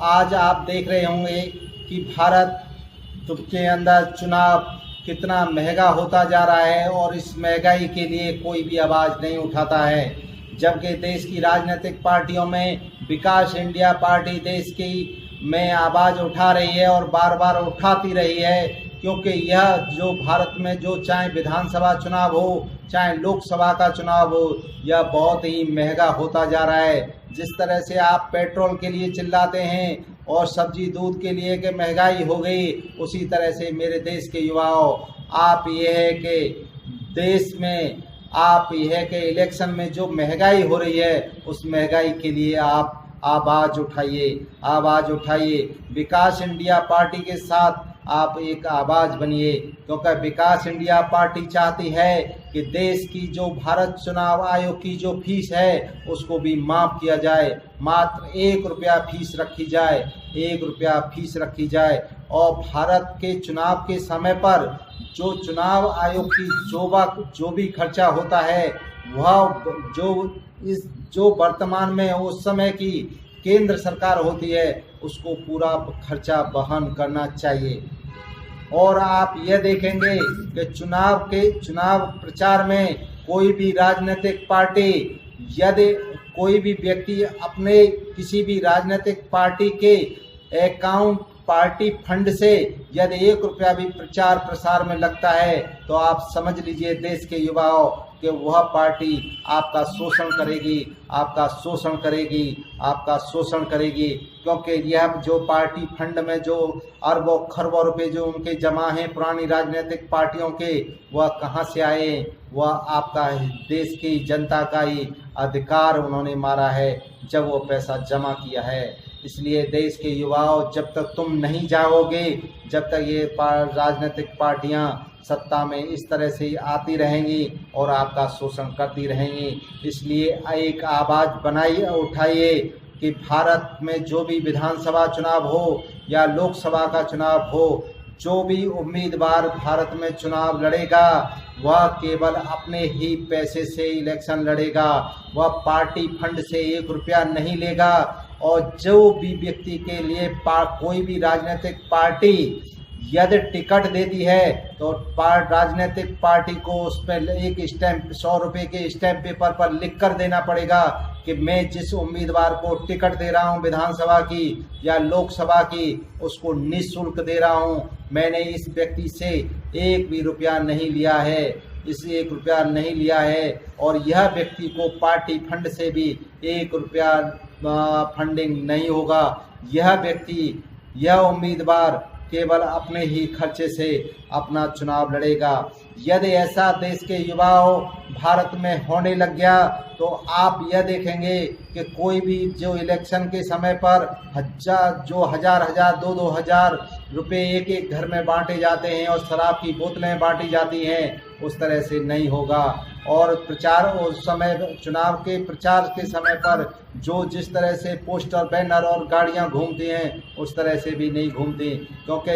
आज आप देख रहे होंगे कि भारत के अंदर चुनाव कितना महंगा होता जा रहा है और इस महंगाई के लिए कोई भी आवाज़ नहीं उठाता है। जबकि देश की राजनीतिक पार्टियों में विकास इंडिया पार्टी देश की में आवाज़ उठा रही है और बार बार उठाती रही है, क्योंकि यह जो भारत में जो चाहे विधानसभा चुनाव हो चाहे लोकसभा का चुनाव हो, यह बहुत ही महंगा होता जा रहा है। जिस तरह से आप पेट्रोल के लिए चिल्लाते हैं और सब्जी दूध के लिए कि महंगाई हो गई, उसी तरह से मेरे देश के युवाओं, आप ये है कि देश में आप यह है कि इलेक्शन में जो महंगाई हो रही है उस महंगाई के लिए आप आवाज़ उठाइए। विकास इंडिया पार्टी के साथ आप एक आवाज़ बनिए, क्योंकि विकास इंडिया पार्टी चाहती है कि देश की जो भारत चुनाव आयोग की जो फीस है उसको भी माफ़ किया जाए। मात्र 1 रुपया फीस रखी जाए, 1 रुपया फीस रखी जाए। और भारत के चुनाव के समय पर जो चुनाव आयोग की जो भी खर्चा होता है वह जो वर्तमान में उस समय की केंद्र सरकार होती है उसको पूरा खर्चा वहन करना चाहिए। और आप यह देखेंगे कि चुनाव प्रचार में कोई भी राजनीतिक पार्टी, यदि कोई भी व्यक्ति अपने किसी भी राजनीतिक पार्टी के अकाउंट पार्टी फंड से यदि 1 रुपया भी प्रचार प्रसार में लगता है तो आप समझ लीजिए देश के युवाओं कि वह पार्टी आपका शोषण करेगी, क्योंकि यह जो पार्टी फंड में जो अरबों खरबों रुपए जो उनके जमा हैं पुरानी राजनीतिक पार्टियों के, वह कहां से आए? वह आपका देश की जनता का ही अधिकार उन्होंने मारा है जब वो पैसा जमा किया है। इसलिए देश के युवाओं, जब तक तुम नहीं जागोगे, जब तक ये राजनीतिक पार्टियां सत्ता में इस तरह से आती रहेंगी और आपका शोषण करती रहेंगी। इसलिए एक आवाज़ उठाइए कि भारत में जो भी विधानसभा चुनाव हो या लोकसभा का चुनाव हो, जो भी उम्मीदवार भारत में चुनाव लड़ेगा वह केवल अपने ही पैसे से इलेक्शन लड़ेगा, वह पार्टी फंड से 1 रुपया नहीं लेगा। और जो भी व्यक्ति के लिए कोई भी राजनीतिक पार्टी यदि टिकट देती है तो राजनीतिक पार्टी को उस पर एक स्टैंप 100 रुपये के स्टैंप पेपर पर लिख कर देना पड़ेगा कि मैं जिस उम्मीदवार को टिकट दे रहा हूं विधानसभा की या लोकसभा की उसको निःशुल्क दे रहा हूं। मैंने इस व्यक्ति से 1 भी रुपया नहीं लिया है, और यह व्यक्ति को पार्टी फंड से भी 1 रुपया फंडिंग नहीं होगा। यह उम्मीदवार केवल अपने ही खर्चे से अपना चुनाव लड़ेगा। यदि ऐसा देश के युवाओं भारत में होने लग गया तो आप यह देखेंगे कि कोई भी जो इलेक्शन के समय पर हजार 2,000 रुपये एक घर में बांटे जाते हैं और शराब की बोतलें बांटी जाती हैं, उस तरह से नहीं होगा। और प्रचार उस समय चुनाव के प्रचार के समय पर जिस तरह से पोस्टर बैनर और गाड़ियां घूमती हैं उस तरह से भी नहीं घूमती, क्योंकि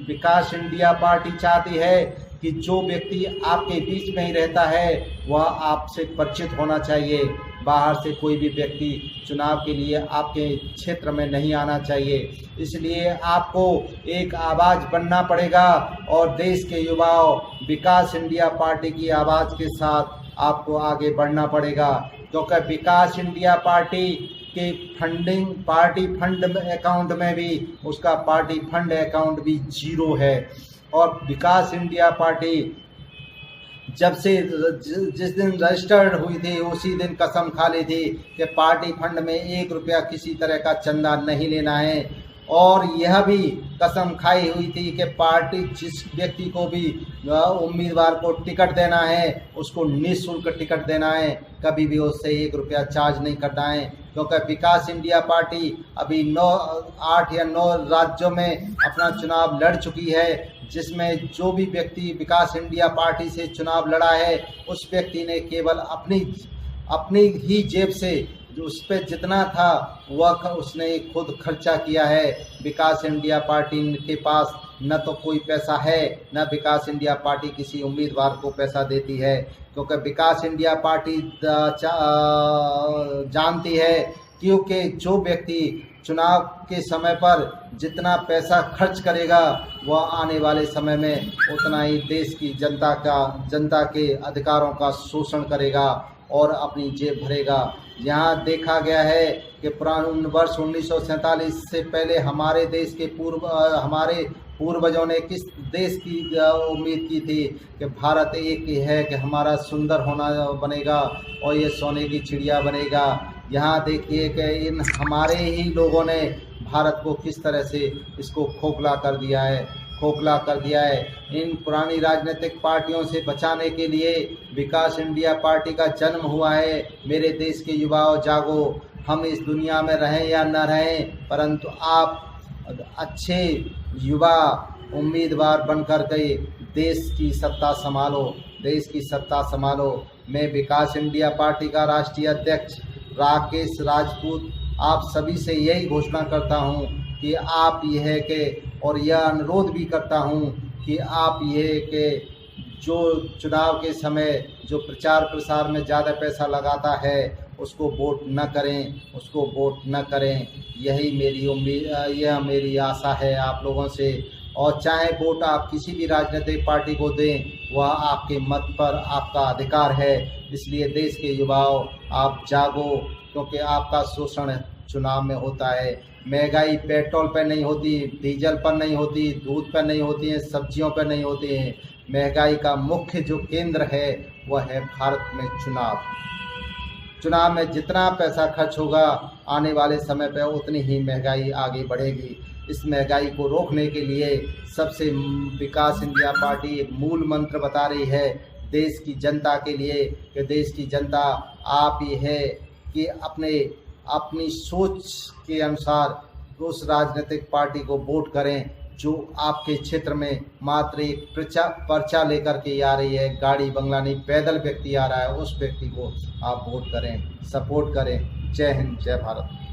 विकास इंडिया पार्टी चाहती है कि जो व्यक्ति आपके बीच में ही रहता है वह आपसे परिचित होना चाहिए। बाहर से कोई भी व्यक्ति चुनाव के लिए आपके क्षेत्र में नहीं आना चाहिए। इसलिए आपको एक आवाज़ बनना पड़ेगा और देश के युवाओं विकास इंडिया पार्टी की आवाज़ के साथ आपको आगे बढ़ना पड़ेगा, क्योंकि विकास इंडिया पार्टी के पार्टी फंड अकाउंट में भी उसका पार्टी फंड अकाउंट भी 0 है। और विकास इंडिया पार्टी जिस दिन रजिस्टर्ड हुई थी उसी दिन कसम खा ली थी कि पार्टी फंड में 1 रुपया किसी तरह का चंदा नहीं लेना है, और यह भी कसम खाई हुई थी कि पार्टी जिस व्यक्ति को भी उम्मीदवार को टिकट देना है उसको निःशुल्क टिकट देना है, कभी भी उससे 1 रुपया चार्ज नहीं करना है। क्योंकि विकास इंडिया पार्टी अभी 8 या 9 राज्यों में अपना चुनाव लड़ चुकी है, जिसमें जो भी व्यक्ति विकास इंडिया पार्टी से चुनाव लड़ा है उस व्यक्ति ने केवल अपनी ही जेब से उस पर जितना था वह उसने खुद खर्चा किया है। विकास इंडिया पार्टी के पास न तो कोई पैसा है, न विकास इंडिया पार्टी किसी उम्मीदवार को पैसा देती है, क्योंकि विकास इंडिया पार्टी जानती है क्योंकि जो व्यक्ति चुनाव के समय पर जितना पैसा खर्च करेगा वह आने वाले समय में उतना ही देश की जनता के अधिकारों का शोषण करेगा और अपनी जेब भरेगा। यहाँ देखा गया है कि पुराने वर्ष 1947 से पहले हमारे देश के हमारे पूर्वजों ने किस देश की उम्मीद की थी कि भारत एक ही है, कि हमारा सुंदर होना बनेगा और ये सोने की चिड़िया बनेगा। यहाँ देखिए कि इन हमारे ही लोगों ने भारत को किस तरह से इसको खोखला कर दिया है। इन पुरानी राजनीतिक पार्टियों से बचाने के लिए विकास इंडिया पार्टी का जन्म हुआ है। मेरे देश के युवाओं, जागो, हम इस दुनिया में रहें या न रहें, परंतु आप अच्छे युवा उम्मीदवार बनकर के देश की सत्ता संभालो। मैं विकास इंडिया पार्टी का राष्ट्रीय अध्यक्ष राकेश राजपूत आप सभी से यही घोषणा करता हूं कि आप यह के और यह अनुरोध भी करता हूं कि आप यह के जो चुनाव के समय जो प्रचार प्रसार में ज़्यादा पैसा लगाता है उसको वोट न करें। यही मेरी उम्मीद, यह मेरी आशा है आप लोगों से। और चाहे वोट आप किसी भी राजनीतिक पार्टी को दें, वह आपके मत पर आपका अधिकार है। इसलिए देश के युवाओं, आप जागो, क्योंकि आपका शोषण चुनाव में होता है। महंगाई पेट्रोल पर नहीं होती, डीजल पर नहीं होती, दूध पर नहीं होती है, सब्जियों पर नहीं होती है। महंगाई का मुख्य जो केंद्र है वह है भारत में चुनाव में जितना पैसा खर्च होगा आने वाले समय पर उतनी ही महंगाई आगे बढ़ेगी। इस महंगाई को रोकने के लिए सबसे विकास इंडिया पार्टी एक मूल मंत्र बता रही है देश की जनता के लिए कि देश की जनता आप ही है कि अपनी सोच के अनुसार उस राजनीतिक पार्टी को वोट करें जो आपके क्षेत्र में मात्र एक पर्चा लेकर के आ रही है, गाड़ी बंगला नहीं, पैदल व्यक्ति आ रहा है, उस व्यक्ति को आप वोट करें, सपोर्ट करें। जय हिंद, जय भारत।